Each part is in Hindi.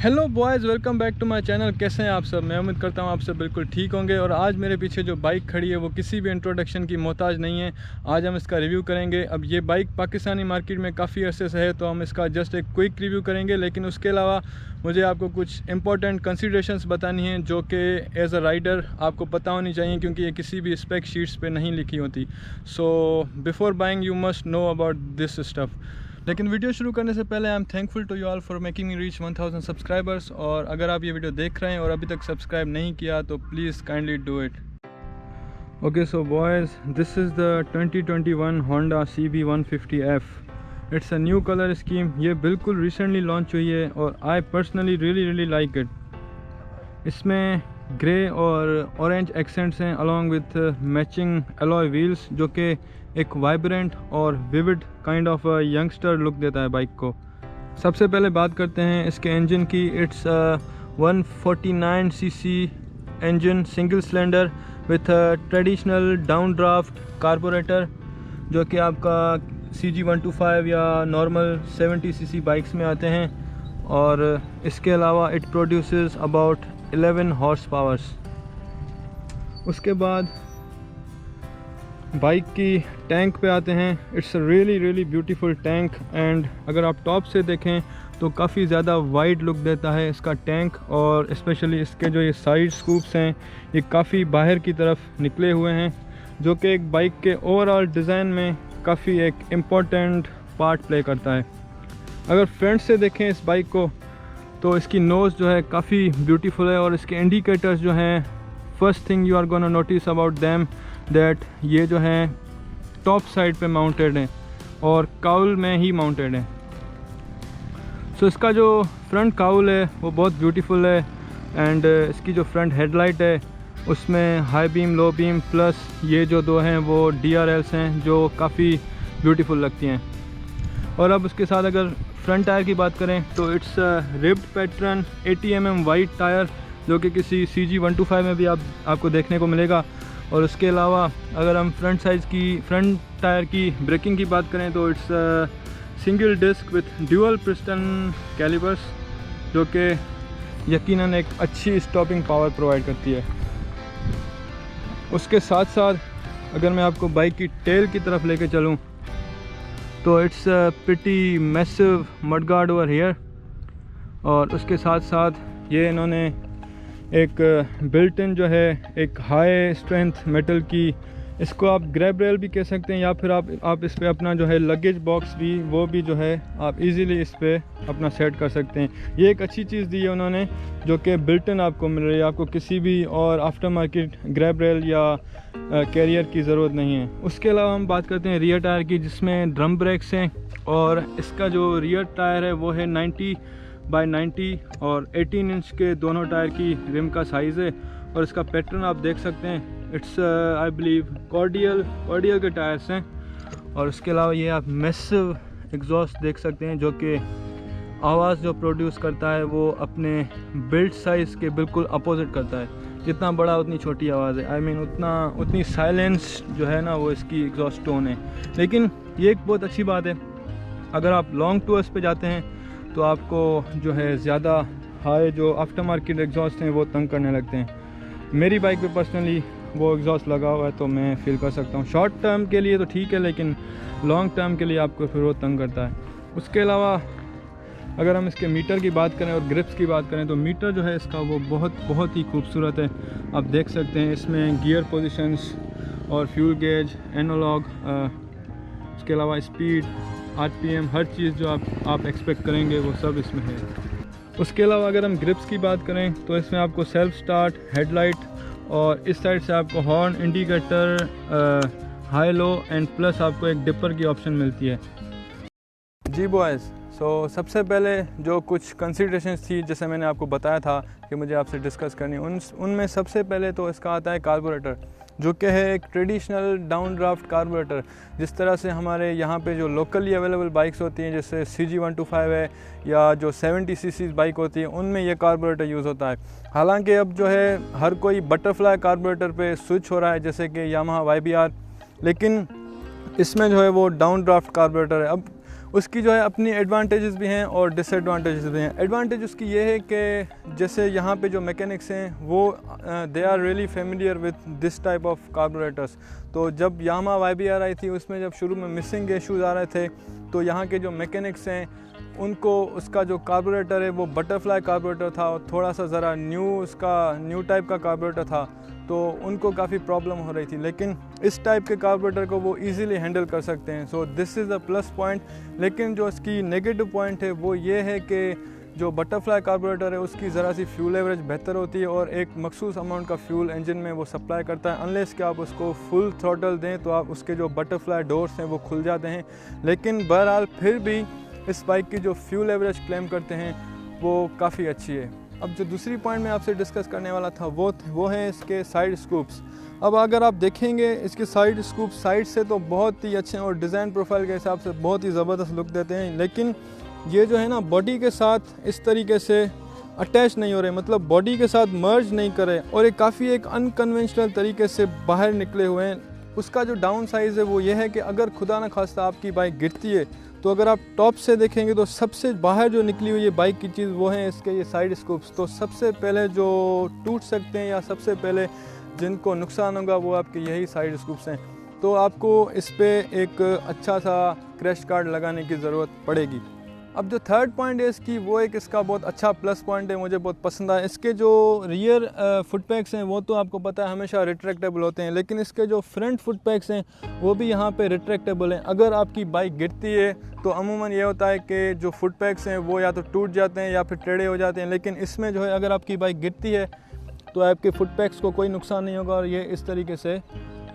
Hello boys, welcome back to my channel. कैसे हैं आप सब? मैं उम्मीद करता हूं आप सब बिल्कुल ठीक होंगे। और आज मेरे पीछे जो बाइक खड़ी है वो किसी भी इंट्रोडक्शन की मोहताज नहीं है। आज हम इसका रिव्यू करेंगे। अब ये बाइक पाकिस्तानी मार्केट में काफ़ी अरसे से है, तो हम इसका जस्ट एक क्विक रिव्यू करेंगे। लेकिन उसके अलावा मुझे आपको कुछ इंपॉर्टेंट कंसीडरेशंस बतानी हैं जो कि एज अ राइडर आपको पता होनी चाहिए, क्योंकि ये किसी भी स्पेक शीट्स पे नहीं लिखी होती। So before buying you must know about this stuff. लेकिन वीडियो शुरू करने से पहले I am thankful to you all for making me reach 1000 subscribers. और अगर आप ये वीडियो देख रहे हैं और अभी तक सब्सक्राइब नहीं किया तो please kindly do it. Okay so boys, this is the 2021 Honda CB150F। It's a new colour scheme. ये बिल्कुल रिसेंटली लॉन्च हुई है और I personally really like it. इसमें ग्रे और ऑरेंज एक्सेंट्स हैं along with matching alloy wheels, जो कि एक वाइब्रेंट और vivid kind of youngster look देता है बाइक को। सबसे पहले बात करते हैं इसके इंजन की। It's 149 CC engine, single cylinder with traditional down draft carburettor, जो कि आपका CG125 या नॉर्मल 70 सीसी बाइक्स में आते हैं। और इसके अलावा it produces about 11 horse powers. उसके बाद बाइक की टैंक पे आते हैं। It's a really beautiful tank, and अगर आप टॉप से देखें तो काफ़ी ज़्यादा वाइड लुक देता है इसका टैंक। और स्पेशली इसके जो ये साइड स्कूप्स हैं ये काफ़ी बाहर की तरफ निकले हुए हैं, जो कि एक बाइक के ओवरऑल डिज़ाइन में काफ़ी एक इम्पॉर्टेंट पार्ट प्ले करता है। अगर फ्रंट से देखें इस बाइक को तो इसकी नोज़ जो है काफ़ी ब्यूटीफुल है, और इसके इंडिकेटर्स जो हैं, first thing you are gonna notice about them that ये जो हैं टॉप साइड पे माउंटेड हैं और काउल में ही माउंटेड हैं। सो इसका जो फ्रंट काउल है वो बहुत ब्यूटीफुल है, एंड इसकी जो फ्रंट हेडलाइट है उसमें high beam, low beam, plus ये जो दो हैं वो DRLs हैं जो काफ़ी ब्यूटीफुल लगती हैं। और अब उसके साथ अगर फ्रंट टायर की बात करें तो it's ribbed pattern 80 mm wide tyre, जो कि किसी CG125 में भी आपको देखने को मिलेगा। और उसके अलावा अगर हम फ्रंट टायर की ब्रेकिंग की बात करें तो it's single disc with dual piston calipers, जो कि यकीनन एक अच्छी स्टॉपिंग पावर प्रोवाइड करती है। उसके साथ साथ अगर मैं आपको बाइक की टेल की तरफ लेके चलूँ तो it's pretty massive mudguard over here. और उसके साथ साथ ये इन्होंने एक बिल्ट इन जो है एक हाई स्ट्रेंथ मेटल की, इसको आप ग्रैब रेल भी कह सकते हैं, या फिर आप इस पे अपना जो है लगेज बॉक्स भी वो भी जो है आप इजीली इस पे अपना सेट कर सकते हैं। ये एक अच्छी चीज़ दी है उन्होंने, जो कि बिल्ट इन आपको मिल रही है। आपको किसी भी और आफ्टर मार्केट ग्रैब रेल या कैरियर की ज़रूरत नहीं है। उसके अलावा हम बात करते हैं रियर टायर की, जिसमें ड्रम ब्रेक्स हैं। और इसका जो रियर टायर है वो है 90/90 और 18 इंच के दोनों टायर की रिम का साइज़ है। और इसका पैटर्न आप देख सकते हैं, इट्स आई बिलीव कॉर्डियल के टायर्स हैं। और उसके अलावा ये आप मैसिव एग्जॉस्ट देख सकते हैं, जो कि आवाज़ जो प्रोड्यूस करता है वो अपने बिल्ड साइज़ के बिल्कुल अपोजिट करता है। जितना बड़ा उतनी छोटी आवाज़ है। आई मीन उतनी साइलेंस जो है ना वो इसकी एग्जॉस्ट टोन है। लेकिन ये एक बहुत अच्छी बात है, अगर आप लॉन्ग टूर्स पे जाते हैं तो आपको जो है ज़्यादा हाई जो आफ्टर मार्केट एग्जॉस्ट हैं वो तंग करने लगते हैं। मेरी बाइक पे पर्सनली वो एग्जॉस्ट लगा हुआ है तो मैं फील कर सकता हूँ। शॉर्ट टर्म के लिए तो ठीक है, लेकिन लॉन्ग टर्म के लिए आपको फिर वो तंग करता है। उसके अलावा अगर हम इसके मीटर की बात करें और ग्रिप्स की बात करें तो मीटर जो है इसका वो बहुत ही खूबसूरत है। आप देख सकते हैं इसमें गियर पोजीशंस और फ्यूल गेज, एनालॉग, इसके अलावा स्पीड, आरपीएम, हर चीज़ जो आप एक्सपेक्ट करेंगे वो सब इसमें है। उसके अलावा अगर हम ग्रिप्स की बात करें तो इसमें आपको सेल्फ स्टार्ट, हेडलाइट और इस साइड से आपको horn, indicator, high low and plus आपको एक डिपर की ऑप्शन मिलती है। जी बॉयज़, सो सबसे पहले जो कुछ कंसिडरेशंस थी जैसे मैंने आपको बताया था कि मुझे आपसे डिस्कस करनी, उनमें सबसे पहले तो इसका आता है कार्बोरेटर, जो कि है एक ट्रेडिशनल डाउन ड्राफ्ट कार्बोरेटर। जिस तरह से हमारे यहाँ पे जो लोकली अवेलेबल बाइक्स होती हैं जैसे CG125 है या जो 70 cc बाइक होती है उनमें ये कार्बोरेटर यूज़ होता है। हालांकि अब जो है हर कोई बटरफ्लाई कार्बोरेटर पे स्विच हो रहा है जैसे कि यामाहा YBR, लेकिन इसमें जो है वो डाउन ड्राफ्ट कार्बोरेटर है। अब उसकी जो है अपनी एडवांटेजेस भी हैं और डिसएडवांटेजेस भी हैं। एडवांटेज उसकी ये है कि जैसे यहाँ पे जो मैकेनिक्स हैं वो they are really familiar with this type of carburettors. तो जब यामाहा YBR आई थी उसमें जब शुरू में मिसिंग इश्यूज़ आ रहे थे तो यहाँ के जो मैकेनिक्स हैं उनको उसका जो कार्बोरेटर है वो बटरफ्लाई कार्बोरेटर था और थोड़ा सा ज़रा न्यू टाइप का कार्बोरेटर था, तो उनको काफ़ी प्रॉब्लम हो रही थी। लेकिन इस टाइप के कार्बोरेटर को वो इजीली हैंडल कर सकते हैं। So this is a plus point. लेकिन जो इसकी नेगेटिव पॉइंट है वो ये है कि जो बटरफ्लाई कार्बोरेटर है उसकी ज़रा सी फ्यूल एवरेज बेहतर होती है और एक मखसूस अमाउंट का फ्यूल इंजन में वो सप्लाई करता है। अनलेस कि आप उसको फुल थ्रॉटल दें तो आप उसके जो बटरफ्लाई डोर्स हैं वो खुल जाते हैं। लेकिन बहरहाल फिर भी इस बाइक की जो फ्यूल एवरेज क्लेम करते हैं वो काफ़ी अच्छी है। अब जो दूसरी पॉइंट मैं आपसे डिस्कस करने वाला था वो है इसके साइड स्कूप्स। अब अगर आप देखेंगे इसके साइड स्कूप साइड से तो बहुत ही अच्छे हैं और डिज़ाइन प्रोफाइल के हिसाब से बहुत ही ज़बरदस्त लुक देते हैं, लेकिन ये जो है ना बॉडी के साथ इस तरीके से अटैच नहीं हो रहे, मतलब बॉडी के साथ मर्ज नहीं करे और ये काफ़ी एक अनकन्वेंशनल तरीके से बाहर निकले हुए हैं। उसका जो डाउन साइज़ है वो ये है कि अगर खुदा न खास्ता आपकी बाइक गिरती है तो अगर आप टॉप से देखेंगे तो सबसे बाहर जो निकली हुई है बाइक की चीज़ वो है इसके ये साइड स्कूप्स। तो सबसे पहले जो टूट सकते हैं या सबसे पहले जिनको नुकसान होगा वो आपके यही साइड स्कूप्स हैं। तो आपको इस पर एक अच्छा सा क्रैश गार्ड लगाने की ज़रूरत पड़ेगी। अब जो थर्ड पॉइंट है इसकी वो एक इसका बहुत अच्छा प्लस पॉइंट है, मुझे बहुत पसंद आया। इसके जो रियर फुट पैक्स हैं वो तो आपको पता है हमेशा रिट्रैक्टेबल होते हैं, लेकिन इसके जो फ्रंट फुट पैक्स हैं वो भी यहाँ पे रिट्रैक्टेबल हैं। अगर आपकी बाइक गिरती है तो अमूमन ये होता है कि जो फुट पैक्स हैं वो या तो टूट जाते हैं या फिर टेढ़े हो जाते हैं, लेकिन इसमें जो है अगर आपकी बाइक गिरती है तो आपके फुट पैक्स को कोई नुकसान नहीं होगा और ये इस तरीके से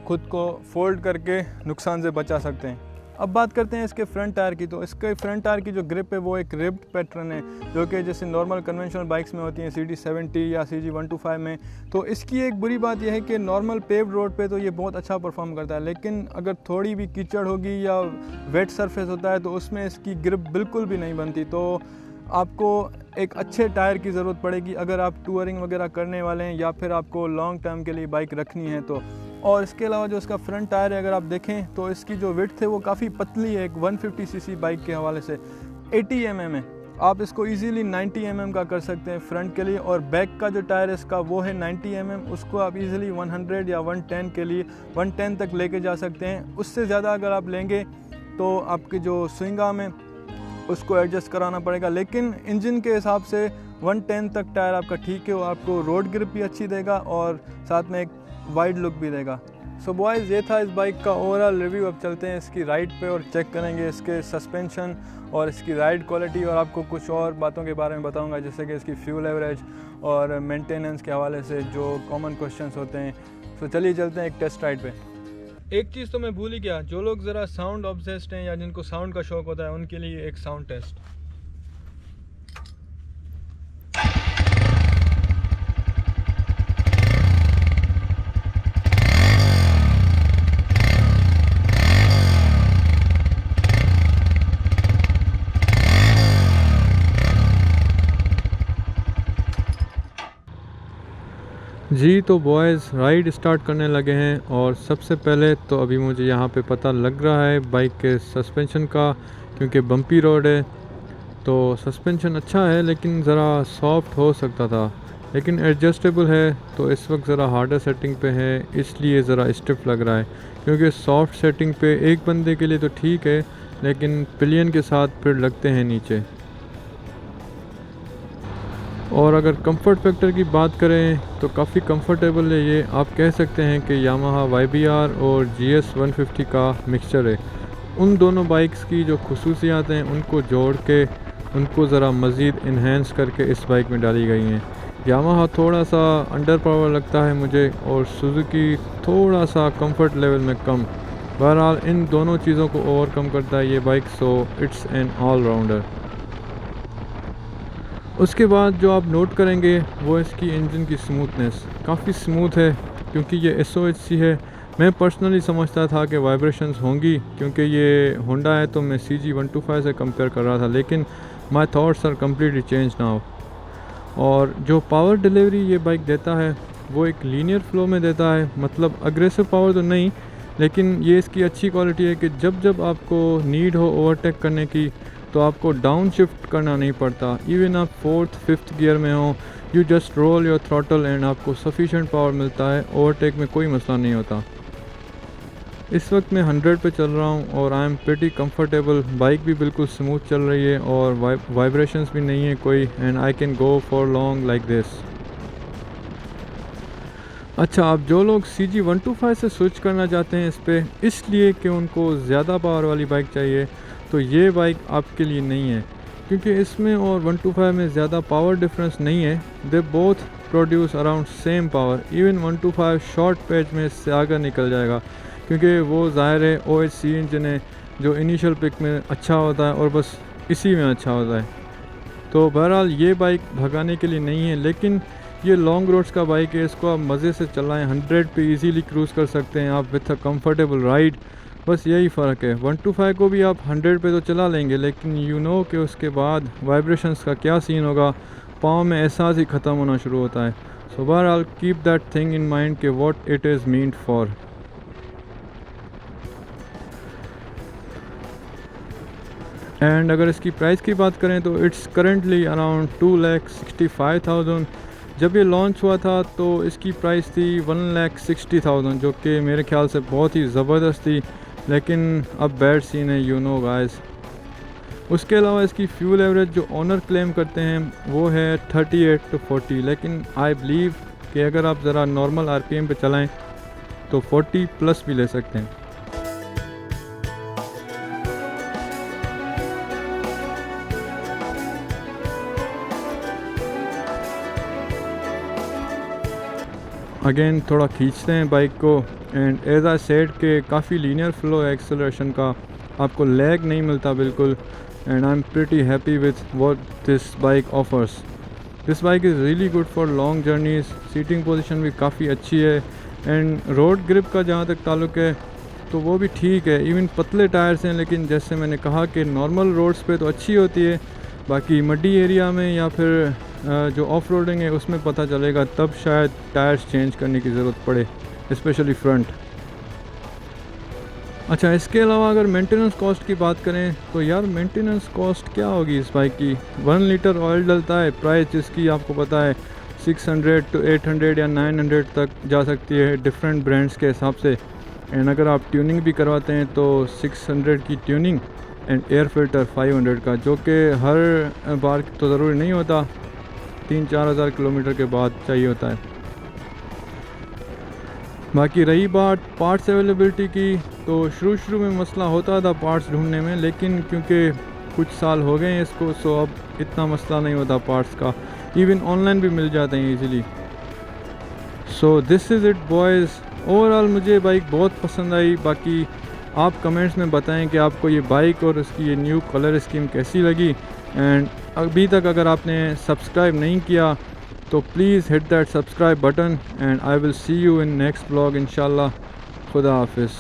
खुद को फोल्ड करके नुकसान से बचा सकते हैं। अब बात करते हैं इसके फ्रंट टायर की। तो इसके फ्रंट टायर की जो ग्रिप है वो एक रिब्ड पैटर्न है जो कि जैसे नॉर्मल कन्वेंशनल बाइक्स में होती हैं CD70 या CG125 में। तो इसकी एक बुरी बात यह है कि नॉर्मल पेव्ड रोड पे तो ये बहुत अच्छा परफॉर्म करता है, लेकिन अगर थोड़ी भी कीचड़ होगी या वेट सरफेस होता है तो उसमें इसकी ग्रिप बिल्कुल भी नहीं बनती। तो आपको एक अच्छे टायर की ज़रूरत पड़ेगी अगर आप टूरिंग वगैरह करने वाले हैं या फिर आपको लॉन्ग टर्म के लिए बाइक रखनी है तो। और इसके अलावा जो इसका फ्रंट टायर है अगर आप देखें तो इसकी जो विड्थ है वो काफ़ी पतली है, एक 150 cc बाइक के हवाले से 80 mm है। आप इसको इजीली 90 mm का कर सकते हैं फ्रंट के लिए, और बैक का जो टायर है इसका वो है 90 mm, उसको आप इजीली 100 या 110 के लिए 110 तक लेके जा सकते हैं। उससे ज़्यादा अगर आप लेंगे तो आपकी जो स्विंग आर्म है उसको एडजस्ट कराना पड़ेगा, लेकिन इंजन के हिसाब से 110 तक टायर आपका ठीक है, वो आपको रोड ग्रिप भी अच्छी देगा और साथ में एक वाइड लुक भी देगा। सो बॉयज़ ये था इस बाइक का ओवरऑल रिव्यू। अब चलते हैं इसकी राइड पे और चेक करेंगे इसके सस्पेंशन और इसकी राइड क्वालिटी, और आपको कुछ और बातों के बारे में बताऊंगा जैसे कि इसकी फ्यूल एवरेज और मेंटेनेंस के हवाले से जो कॉमन क्वेश्चंस होते हैं। सो चलिए चलते हैं एक टेस्ट राइड पे। एक चीज़ तो मैं भूल ही गया, जो लोग ज़रा साउंड ऑब्सेस्ड हैं या जिनको साउंड का शौक़ होता है उनके लिए एक साउंड टेस्ट। जी तो बॉयज़ राइड स्टार्ट करने लगे हैं, और सबसे पहले तो अभी मुझे यहाँ पे पता लग रहा है बाइक के सस्पेंशन का, क्योंकि बम्पी रोड है तो सस्पेंशन अच्छा है लेकिन ज़रा सॉफ्ट हो सकता था। लेकिन एडजस्टेबल है, तो इस वक्त ज़रा हार्डर सेटिंग पे है इसलिए ज़रा स्टिफ लग रहा है, क्योंकि सॉफ्ट सेटिंग पे एक बंदे के लिए तो ठीक है, लेकिन पिलियन के साथ फिर लगते हैं नीचे। और अगर कंफर्ट फैक्टर की बात करें तो काफ़ी कंफर्टेबल है ये। आप कह सकते हैं कि यामाहा YBR और GS 150 का मिक्सचर है। उन दोनों बाइक्स की जो खसूसियात हैं उनको जोड़ के उनको ज़रा मज़ीद इन्हेंस करके इस बाइक में डाली गई हैं। यामाहा थोड़ा सा अंडर पावर लगता है मुझे, और सुजुकी थोड़ा सा कंफर्ट लेवल में कम। बहरहाल इन दोनों चीज़ों को ओवरकम करता है ये bike, so it's an all rounder. उसके बाद जो आप नोट करेंगे वो इसकी इंजन की स्मूथनेस। काफ़ी स्मूथ है क्योंकि ये SOHC है। मैं पर्सनली समझता था कि वाइब्रेशंस होंगी क्योंकि ये होंडा है, तो मैं CG 125 से कंपेयर कर रहा था, लेकिन my thoughts are completely change now. और जो पावर डिलीवरी ये बाइक देता है वो एक लीनियर फ्लो में देता है, मतलब अग्रेसिव पावर तो नहीं, लेकिन ये इसकी अच्छी क्वालिटी है कि जब जब आपको नीड हो ओवरटेक करने की तो आपको डाउन शिफ्ट करना नहीं पड़ता। इवन आप 4th 5th गियर में हो, you just roll your throttle and आपको सफिशेंट पावर मिलता है, ओवरटेक में कोई मसला नहीं होता। इस वक्त मैं 100 पे चल रहा हूँ और आई एम प्रीटी कंफर्टेबल। बाइक भी बिल्कुल स्मूथ चल रही है और वाइब्रेशंस भी नहीं है कोई, and I can go for long like this. अच्छा, आप जो लोग CG 125 से स्विच करना चाहते हैं इस पे, इसलिए कि उनको ज़्यादा पावर वाली बाइक चाहिए, तो ये बाइक आपके लिए नहीं है, क्योंकि इसमें और 125 में ज़्यादा पावर डिफरेंस नहीं है। They both produce around same power. Even 125 short patch में इससे आगे निकल जाएगा, क्योंकि वो ज़ाहिर है OHC इंजन है जो इनिशियल पिक में अच्छा होता है और बस इसी में अच्छा होता है। तो बहरहाल ये बाइक भगाने के लिए नहीं है, लेकिन ये लॉन्ग रोड्स का बाइक है, इसको आप मज़े से चलाएं। 100 पे इजीली क्रूज़ कर सकते हैं आप विथ अ कंफर्टेबल राइड। बस यही फ़र्क है। 125 को भी आप 100 पे तो चला लेंगे, लेकिन यू नो कि उसके बाद वाइब्रेशंस का क्या सीन होगा, पाँव में एहसास ही ख़त्म होना शुरू होता है। सो बहरहाल keep that thing in mind कि what it is meant for. And अगर इसकी प्राइस की बात करें तो इट्स करेंटली अराउंड 2,65,000। जब ये लॉन्च हुआ था तो इसकी प्राइस थी 1,60,000, जो कि मेरे ख्याल से बहुत ही ज़बरदस्त थी, लेकिन अब बैड सीन है, यू नो गाइस। उसके अलावा इसकी फ्यूल एवरेज जो ऑनर क्लेम करते हैं वो है 38 to 40, लेकिन आई बिलीव कि अगर आप ज़रा नॉर्मल RPM पे चलाएं तो 40 प्लस भी ले सकते हैं। अगेन थोड़ा खींचते हैं बाइक को, एंड एज आई सेड के काफ़ी लीनियर फ्लो है एक्सेलरेशन का, आपको लैग नहीं मिलता बिल्कुल, and I am pretty happy with what this bike offers. This bike is really good for long journeys. Seating position भी काफ़ी अच्छी है, एंड रोड ग्रिप का जहाँ तक ताल्लुक़ है तो वो भी ठीक है। इवन पतले टायर्स हैं, लेकिन जैसे मैंने कहा कि नॉर्मल रोड्स पे तो अच्छी होती है, बाकी मड्डी एरिया में या फिर जो ऑफ रोडिंग है उसमें पता चलेगा, तब शायद टायर्स चेंज करने की ज़रूरत पड़े, स्पेशली फ्रंट। अच्छा, इसके अलावा अगर मेंटेनेंस कॉस्ट की बात करें तो यार मेंटेनेंस कॉस्ट क्या होगी इस बाइक की। 1 लीटर ऑयल डलता है, प्राइस जिसकी आपको पता है 600 to 800 या 900 तक जा सकती है डिफरेंट ब्रांड्स के हिसाब से। एंड अगर आप ट्यूनिंग भी करवाते हैं तो 600 की ट्यूनिंग एंड एयर फिल्टर 500 का, जो कि हर बार तो ज़रूरी नहीं होता, 3-4 हज़ार किलोमीटर के बाद चाहिए होता है। बाकी रही बात पार्ट्स अवेलेबिलिटी की, तो शुरू में मसला होता था पार्ट्स ढूंढने में, लेकिन क्योंकि कुछ साल हो गए हैं इसको, सो अब इतना मसला नहीं होता पार्ट्स का, इवन ऑनलाइन भी मिल जाते हैं easily. So this is it boys. Overall मुझे बाइक बहुत पसंद आई। बाकी आप कमेंट्स में बताएं कि आपको ये बाइक और इसकी ये न्यू कलर स्कीम कैसी लगी। एंड अभी तक अगर आपने सब्सक्राइब नहीं किया तो please hit that subscribe button, and I will see you in next blog इंशाल्लाह। खुदा हाफिज़।